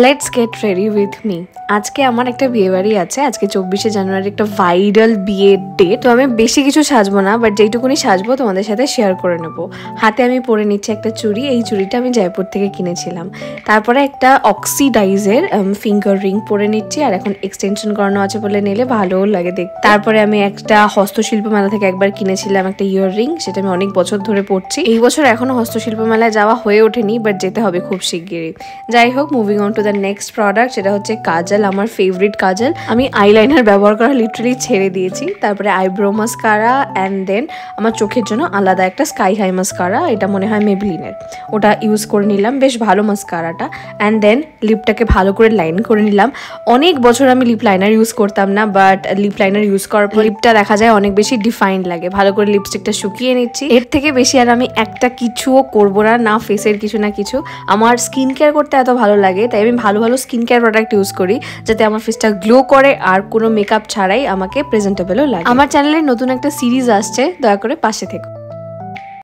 Let's get ready with me. আজকে আমার একটা বিয়ে বাড়ি আছে। আজকে 24শে জানুয়ারি একটা ভাইরাল বিয়ের ডেট। তো আমি বেশি কিছু সাজবো না, বাট যেইটুকুনি সাজবো তোমাদের সাথে শেয়ার করে নেবো। হাতে আমি পরে নিচ্ছি একটা চুড়ি। এই চুড়িটা আমি জয়পুর থেকে কিনেছিলাম। তারপরে একটা অক্সিডাইজের ফিঙ্গার রিং পরে নিচ্ছি, আর এখন এক্সটেনশন করানো আছে বলে নিলে ভালোও লাগে দেখতে। তারপরে আমি একটা হস্তশিল্প মেলা থেকে একবার কিনেছিলাম একটা ইয়ার রিং, সেটা আমি অনেক বছর ধরে পরছি। এই বছর এখনো হস্তশিল্প মেলায় যাওয়া হয়ে ওঠেনি, বাট যেতে হবে খুব শিগগিরই। যাই হোক, moving on to the next product, সেটা হচ্ছে কাজল। আমার ফেভারিট কাজল। আমি আইলাইনার ব্যবহার করা লিটারালি ছেড়ে দিয়েছি। তারপরে আইব্রো মাস্কারা, অ্যান্ড দেন আমার চোখের জন্য আলাদা একটা স্কাই হাই মাস্কারা, এটা মনে হয় মেবলিনের, ওটা ইউজ করে নিলাম। বেশ ভালো মাস্কারাটা। অ্যান্ড দেন লিপটাকে ভালো করে লাইন করে নিলাম। অনেক বছর আমি লিপ লাইনার ইউজ করতাম না, বাট লিপ লাইনার ইউজ করার পর লিপটা দেখা যায় অনেক বেশি ডিফাইন্ড লাগে। ভালো করে লিপস্টিকটা শুকিয়ে নিচ্ছি। এর থেকে বেশি আর আমি একটা কিছুও করবো না, না ফেসের কিছু না কিছু। আমার স্কিন কেয়ার করতে এত ভালো লাগে, তাই আমি ভালো ভালো স্কিন কেয়ার প্রোডাক্ট ইউজ করি, যাতে আমার ফেসটা গ্লো করে আর কোনো মেকআপ ছাড়াই আমাকে প্রেজেন্টেবলও লাগে। আমার চ্যানেলে নতুন একটা সিরিজ আসছে, দয়া করে পাশে থেকো।